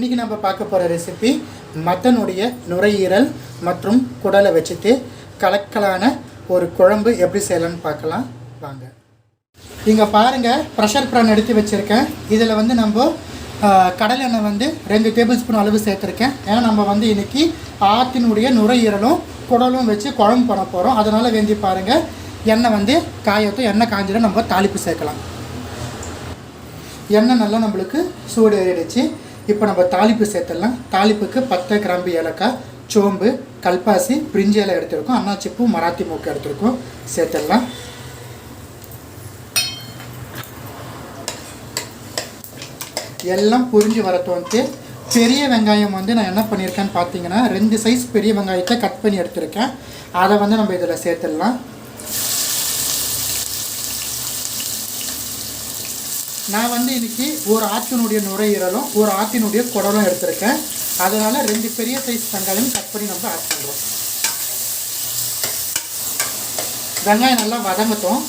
இன்றைக்கி நம்ம பார்க்க போகிற ரெசிபி மட்டனுடைய நுரையீரல் மற்றும் குடலை வச்சுட்டு கலக்கலான ஒரு குழம்பு எப்படி செய்யலான்னு பார்க்கலாம் வாங்க. இங்கே பாருங்கள், ப்ரெஷர் பேன் எடுத்து வச்சுருக்கேன். இதில் வந்து நம்ம கடலை எண்ணெய் 2 டேபிள் ஸ்பூன் அளவு சேர்த்துருக்கேன். ஏன்னா நம்ம இன்றைக்கி ஆட்டினுடைய நுரையீரலும் குடலும் வச்சு குழம்பு பண்ண போகிறோம். அதனால் வேண்டி பாருங்கள், எண்ணெய் காயட்டும். எண்ணெய் காய்ஞ்சிடும், நம்ம தாளிப்பு சேர்க்கலாம். எண்ணெய் நல்லா நம்மளுக்கு சூடு ஏறிடுச்சு. இப்போ நம்ம தாளிப்பு சேர்த்துடலாம். தாளிப்புக்கு பட்டை, கிராம்பு, ஏலக்காய், சோம்பு, கல்பாசி, பிரிஞ்சி இலை எடுத்துருக்கோம். அன்னாச்சி பூ, மராத்தி மூக்கு எடுத்துருக்கோம். சேர்த்துடலாம். எல்லாம் புரிஞ்சு வரட்டு. பெரிய வெங்காயம் நான் என்ன பண்ணியிருக்கேன்னு பார்த்தீங்கன்னா 2 சைஸ் பெரிய வெங்காயத்தை கட் பண்ணி எடுத்துருக்கேன். அதை நம்ம இதில் சேர்த்துடலாம். நான் இன்றைக்கி ஒரு ஆட்டினுடைய நுரையீரலும் ஒரு ஆட்டினுடைய குடலும் எடுத்திருக்கேன். அதனால் 2 பெரிய சைஸ் வெங்காயம் கட் பண்ணி நம்ம ஆட் பண்ணுறோம். வெங்காயம் நல்லா வதங்கட்டும்.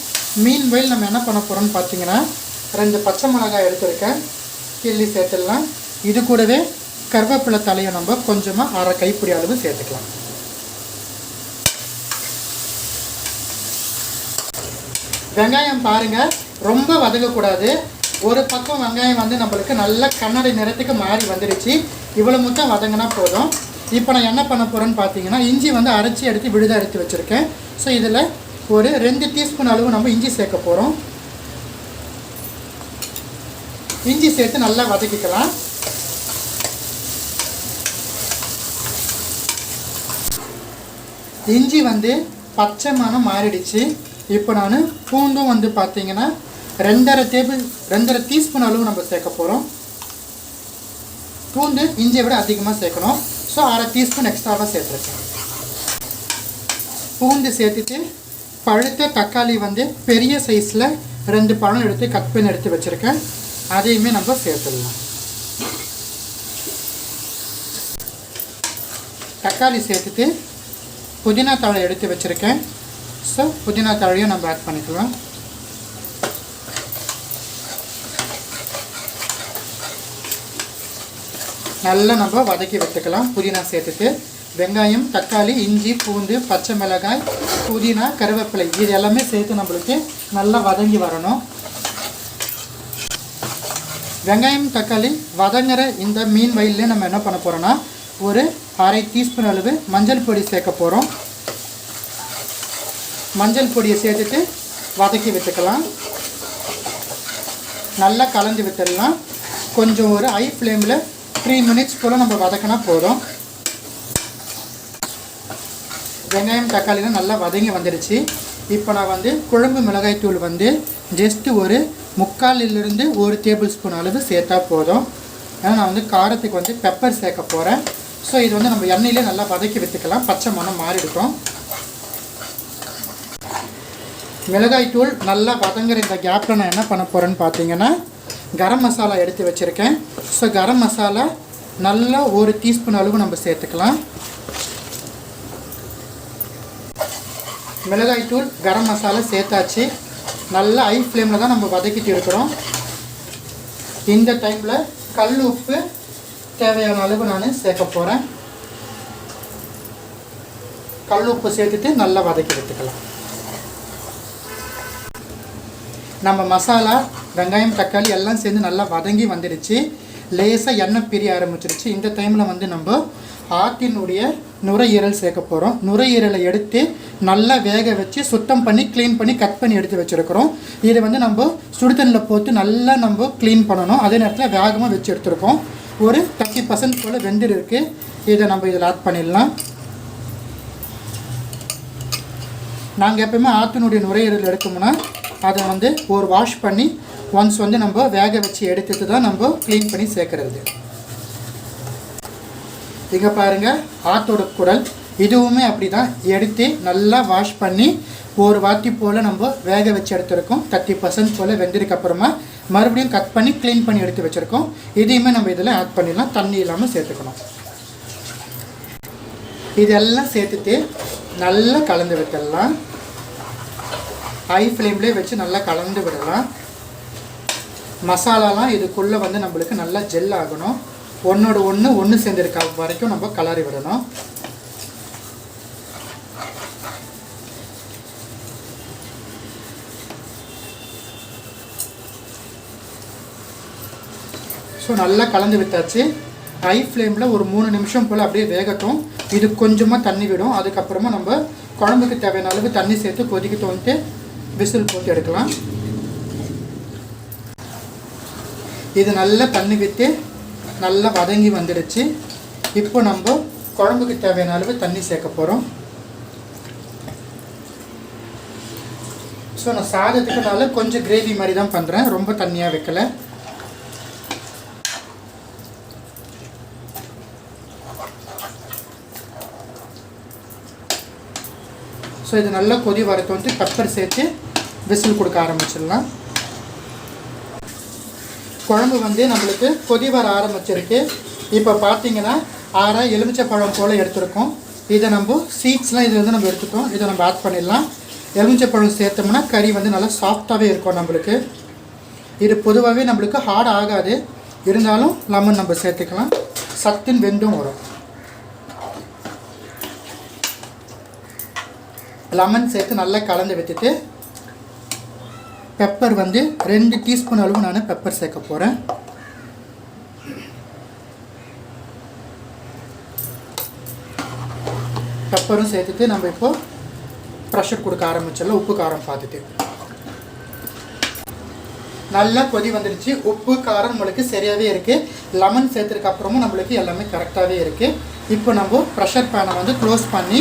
மீன் வயல் நம்ம என்ன பண்ண போகிறோம்னு பார்த்தீங்கன்னா 2 பச்சை மிளகாய் எடுத்திருக்கேன். கிள்ளி சேர்த்துடலாம். இது கூடவே கருவேப்பிலை தலையை நம்ம கொஞ்சமாக 1/2 கைப்பிடி அளவு சேர்த்துக்கலாம். வெங்காயம் பாருங்கள், ரொம்ப வதங்கக்கூடாது. ஒரு பக்கம் வெங்காயம் நம்மளுக்கு நல்ல கண்ணாடி நிறத்துக்கு மாறி வந்துடுச்சு. இவ்வளோ மட்டும் வதங்கினா போதும். இப்போ நான் என்ன பண்ண போகிறேன்னு பார்த்தீங்கன்னா இஞ்சி அரைச்சி எடுத்து விழுதாக எடுத்து வச்சுருக்கேன். ஸோ இதில் ஒரு 2 டீஸ்பூன் அளவு நம்ம இஞ்சி சேர்க்க போகிறோம். இஞ்சி சேர்த்து நல்லா வதக்கிக்கலாம். இஞ்சி பச்சை மணம் மாறிடுச்சு. இப்போ நான் பூண்டும் பார்த்தீங்கன்னா 2.5 டீஸ்பூன் அளவு நம்ம சேர்க்க போகிறோம். பூண்டு இஞ்சியை விட அதிகமாக சேர்க்கணும். ஸோ 1/2 டீஸ்பூன் எக்ஸ்ட்ராவாக சேர்த்துருக்கேன். பூண்டு சேர்த்துட்டு பழுத்த தக்காளி பெரிய சைஸில் 2 பழம் எடுத்து கட் பண்ணி எடுத்து வச்சுருக்கேன். அதையுமே நம்ம சேர்த்துடலாம். தக்காளி சேர்த்துட்டு புதினா தழை எடுத்து வச்சுருக்கேன். ஸோ புதினா தழையும் நம்ம ஆட் பண்ணிக்கலாம். நல்லா நம்ம வதக்கி வச்சுக்கலாம். புதினா சேர்த்துட்டு வெங்காயம், தக்காளி, இஞ்சி, பூண்டு, பச்சை மிளகாய், புதினா, கருவேப்பிலை இது எல்லாமே சேர்த்து நம்மளுக்கு நல்லா வதங்கி வரணும். வெங்காயம், தக்காளி வதங்குற இந்த மீன் வயல்லே நம்ம என்ன பண்ண போகிறோன்னா ஒரு 1/2 டீஸ்பூன் அளவு மஞ்சள் பொடி சேர்க்க போகிறோம். மஞ்சள் பொடியை சேர்த்துட்டு வதக்கி விட்டுக்கலாம். நல்லா கலந்து விட்டுடலாம். கொஞ்சம் ஒரு ஹை ஃப்ளேமில் 3 மினிட்ஸ் போல் நம்ம வதக்கினா போதும். வெங்காயம், தக்காளிலாம் நல்லா வதங்கி வந்துடுச்சு. இப்போ நான் குழம்பு மிளகாய் தூள் ஜஸ்ட்டு ஒரு 3/4 1 டேபிள் ஸ்பூன் அளவு சேர்த்தா போதும். ஏன்னா நான் காரத்துக்கு பெப்பர் சேர்க்க போகிறேன். ஸோ இது நம்ம எண்ணெயிலே நல்லா வதக்கி விட்டுக்கலாம். பச்சை மணம் மாறிடுக்கும். மிளகாய் தூள் நல்லா வதங்குற இந்த கேப்பில் நான் என்ன பண்ண போகிறேன்னு பார்த்தீங்கன்னா கரம் மசாலா எடுத்து வச்சுருக்கேன். ஸோ கரம் மசாலா நல்லா 1 டீஸ்பூன் அளவு நம்ம சேர்த்துக்கலாம். மிளகாய் தூள், கரம் மசாலா சேர்த்தாச்சு. நல்லா ஹை ஃப்ளேமில் தான் நம்ம வதக்கிட்டு இருக்கிறோம். இந்த டைமில் கல் உப்பு தேவையான அளவு நான் சேர்க்க போகிறேன். கல் உப்பு சேர்த்துட்டு நல்லா வதக்கி எடுத்துக்கலாம். நம்ம மசாலா, வெங்காயம், தக்காளி எல்லாம் சேர்ந்து நல்லா வதங்கி வந்துடுச்சு. லேசாக எண்ணெய் பிரிய ஆரம்பிச்சிருச்சு. இந்த டைமில் நம்ம ஆட்டினுடைய நுரையீரல் சேர்க்க போகிறோம். நுரையீரலை எடுத்து நல்லா வேக வச்சு சுத்தம் பண்ணி க்ளீன் பண்ணி கட் பண்ணி எடுத்து வச்சுருக்கிறோம். இதை நம்ம சுடுதண்ணில் போட்டு நல்லா நம்ம க்ளீன் பண்ணணும். அதே நேரத்தில் வேகமாக வச்சு எடுத்துருக்கோம். ஒரு 30% போல் வெந்துரு இருக்குது. இதை நம்ம இதில் ஆட் பண்ணிடலாம். நாங்கள் எப்போயுமே ஆட்டினுடைய நுரையீரல் எடுத்தோம்னா அதை ஒரு வாஷ் பண்ணி ஒன்ஸ் நம்ம வேக வச்சு எடுத்துட்டு தான் நம்ம க்ளீன் பண்ணி சேர்க்குறது. இங்கே பாருங்கள், ஆட்டோட குடல் இதுவுமே அப்படி தான் எடுத்து நல்லா வாஷ் பண்ணி ஒரு வாட்டி போல் நம்ம வேக வச்சு எடுத்துருக்கோம். 30% போல் வெந்ததுக்கப்புறமா மறுபடியும் கட் பண்ணி க்ளீன் பண்ணி எடுத்து வச்சுருக்கோம். இதையுமே நம்ம இதில் ஆட் பண்ணிடலாம். தண்ணி இல்லாமல் சேர்த்துக்கணும். இதெல்லாம் சேர்த்துட்டு நல்லா கலந்து விட்டுடலாம். ஹை ஃப்ளேம்லேயே வச்சு நல்லா கலந்து விடலாம். மசாலாலாம் இதுக்குள்ளே நம்மளுக்கு நல்லா ஜெல் ஆகணும். ஒன்றோட ஒன்று சேர்ந்துருக்க வரைக்கும் நம்ம கலரி விடணும். ஸோ நல்லா கலந்து விட்டாச்சு. ஹை ஃப்ளேமில் ஒரு 3 நிமிஷம் போல் அப்படியே வேகட்டும். இது கொஞ்சமாக தண்ணி விடும். அதுக்கப்புறமா நம்ம குழம்புக்கு தேவையான அளவு தண்ணி சேர்த்து கொதிக்க தோன்ட்டு விசில் போட்டு எடுக்கலாம். இது நல்லா தண்ணி விட்டு நல்லா வதங்கி வந்துடுச்சு. இப்போ நம்ம குழம்புக்கு தேவையான அளவு தண்ணி சேர்க்க போகிறோம். ஸோ நான் சாதத்துக்குனால கொஞ்சம் கிரேவி மாதிரி தான் பண்ணுறேன், ரொம்ப தண்ணியாக வைக்கலை. ஸோ இது நல்லா கொதி வரத்து வந்து பெப்பர் சேர்த்து விசில் கொடுக்க ஆரம்பிச்சிடலாம். குழம்பு வந்து நம்மளுக்கு கொதி வர ஆரம்பிச்சிருக்கு. இப்போ பார்த்தீங்கன்னா 6 எலுமிச்சை பழம் போல் எடுத்துருக்கோம். இதை நம்ம சீட்ஸ்லாம் இது வந்து நம்ம எடுத்துட்டோம். இதை நம்ம ஆட் பண்ணிடலாம். எலுமிச்சை பழம் சேர்த்தோம்னா கறி வந்து நல்லா சாஃப்டாகவே இருக்கும் நம்மளுக்கு. இது பொதுவாகவே நம்மளுக்கு ஹார்ட் ஆகாது, இருந்தாலும் லெமன் நம்ம சேர்த்துக்கலாம், சத்துன்னு வெந்தும் வரும். லெமன் சேர்த்து நல்லா கலந்து விட்டுட்டு பெப்பர் வந்து 2 டீஸ்பூன் அளவு நான் பெப்பர் சேர்க்க போகிறேன். பெப்பரும் சேர்த்துட்டு நம்ம இப்போது ப்ரெஷர் கொடுக்க ஆரம்பிச்சிடலாம். உப்பு காரம் பார்த்துட்டு நல்லா கொதி வந்துடுச்சு. உப்பு காரம் நம்மளுக்கு சரியாகவே இருக்குது. லெமன் சேர்த்துருக்கப்புறமும் நம்மளுக்கு எல்லாமே கரெக்டாகவே இருக்குது. இப்போ நம்ம ப்ரெஷர் பேனை வந்து க்ளோஸ் பண்ணி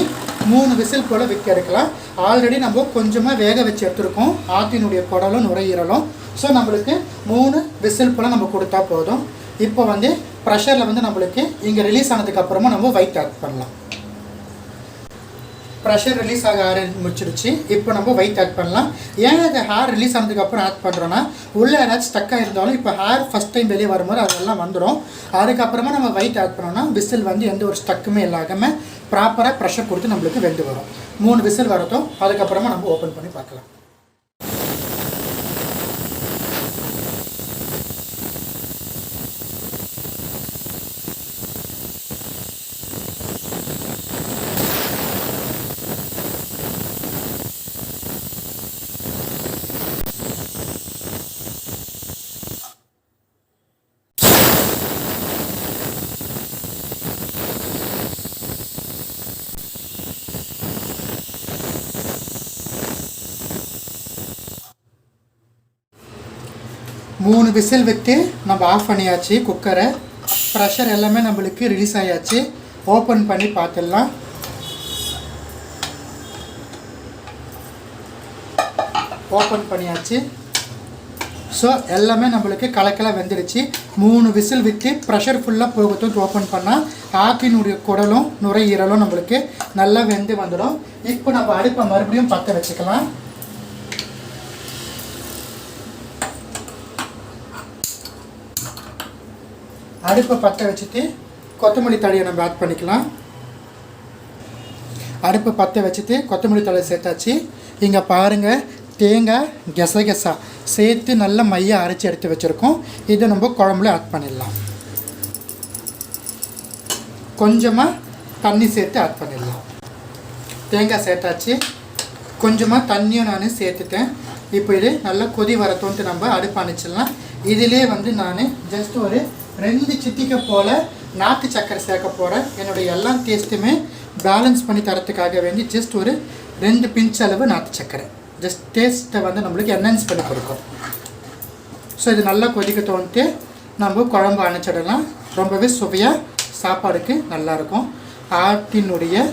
3 விசில் போல் விற்க எடுக்கலாம். ஆல்ரெடி நம்ம கொஞ்சமாக வேக வச்சு எடுத்துருக்கோம் ஆட்டினுடைய குடலும் நுரையீரலும். ஸோ நம்மளுக்கு 3 விசில் போல் நம்ம கொடுத்தா போதும். இப்போ வந்து ப்ரெஷரில் வந்து நம்மளுக்கு இங்கே ரிலீஸ் ஆனதுக்கப்புறமா நம்ம ஒயிட் ஆட் பண்ணலாம். ப்ரெஷர் ரிலீஸ் ஆக ஆரம்பிச்சிருச்சு. இப்போ நம்ம ஒயிட் ஆட் பண்ணலாம். ஏன் அது ஹேர் ரிலீஸ் ஆனதுக்கப்புறம் ஆட் பண்ணுறோன்னா, உள்ளே ஏதாச்சும் ஸ்டக்காக இருந்தாலும் இப்போ ஹேர் ஃபஸ்ட் டைம் வெளியே வரும்போது அதெல்லாம் வந்துடும். அதுக்கப்புறமா நம்ம ஒயிட் ஆட் பண்ணோன்னா விசில் வந்து எந்த ஒரு ஸ்டக்குமே இல்லாமல் ப்ராப்பராக ப்ரெஷர் கொடுத்து நம்மளுக்கு வெந்து வரும். 3 விசில் வரட்டும், அதுக்கப்புறமா நம்ம ஓப்பன் பண்ணி பார்க்கலாம். மூணு விசில் விட்டு நம்ம ஆஃப் பண்ணியாச்சு குக்கரை. ப்ரெஷர் எல்லாமே நம்மளுக்கு ரிலீஸ் ஆகியாச்சு. ஓப்பன் பண்ணி பார்த்துடலாம். ஓப்பன் பண்ணியாச்சு. ஸோ எல்லாமே நம்மளுக்கு கலக்கலாக வெந்துடுச்சு. 3 விசில் விட்டு ப்ரெஷர் ஃபுல்லாக போகட்டும். ஓப்பன் பண்ணால் ஆட்டினுடைய குடலும் நுரையீரலும் நம்மளுக்கு நல்லா வெந்து வந்துடும். இப்போ நம்ம அடுப்பை மறுபடியும் பற்ற வச்சுக்கலாம். அடுப்பை பற்ற வச்சுட்டு கொத்தமல்லி தழையை நம்ம ஆட் பண்ணிக்கலாம். அடுப்பை பற்ற வச்சுட்டு கொத்தமல்லி தழை சேர்த்தாச்சு. இங்கே பாருங்கள், தேங்காய் கெசகெசா சேர்த்து நல்லா மையாக அரைச்சி எடுத்து வச்சுருக்கோம். இதை நம்ம குழம்புல ஆட் பண்ணிடலாம். கொஞ்சமாக தண்ணி சேர்த்து ஆட் பண்ணிடலாம். தேங்காய் சேர்த்தாச்சு. கொஞ்சமாக தண்ணியும் நான் சேர்த்துட்டேன். இப்போ இது நல்லா கொதி வரத்தோன்ட்டு நம்ம அடுப்பு அணைச்சிடலாம். இதிலே வந்து நான் ஜஸ்ட் ஒரு 2 சிட்டிக்கை போல் நாட்டு சக்கரை சேர்க்க போகிறேன். என்னுடைய எல்லா டேஸ்ட்டுமே பேலன்ஸ் பண்ணி தரத்துக்காக வேண்டி ஜஸ்ட் ஒரு 2 பிஞ்ச் அளவு நாட்டு சக்கரை ஜஸ்ட் டேஸ்ட்டை வந்து நம்மளுக்கு என்ஹான்ஸ் பண்ணி கொடுக்கும். ஸோ இது நல்லா கொதிக்க தோன்ட்டு நம்ம குழம்பு அணைச்சிடலாம். ரொம்பவே சுவையாக சாப்பாடுக்கு நல்லாயிருக்கும். ஆட்டினுடைய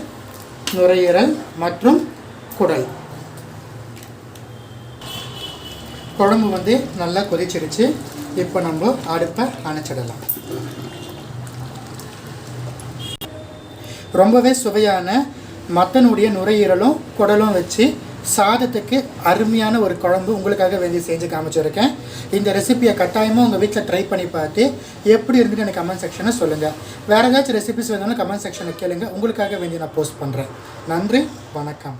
நுரையீரல் மற்றும் குடல் குழம்பு வந்து நல்லா கொதிச்சிடுச்சு. இப்போ நம்ம அடுப்பை அணைச்சிடலாம். ரொம்பவே சுவையான மட்டனுடைய நுரையீரலும் குடலும் வச்சு சாதத்துக்கு அருமையான ஒரு குழம்பு உங்களுக்காக வேண்டி செஞ்சு காமிச்சிருக்கேன். இந்த ரெசிபியை கட்டாயமாக உங்கள் வீட்டில் ட்ரை பண்ணி பார்த்து எப்படி இருந்துட்டு எனக்கு கமெண்ட் செக்ஷனை சொல்லுங்கள். வேறு ஏதாச்சும் ரெசிபிஸ் வேணாலும் கமெண்ட் செக்ஷனை கேளுங்க. உங்களுக்காக வேண்டி நான் போஸ்ட் பண்ணுறேன். நன்றி, வணக்கம்.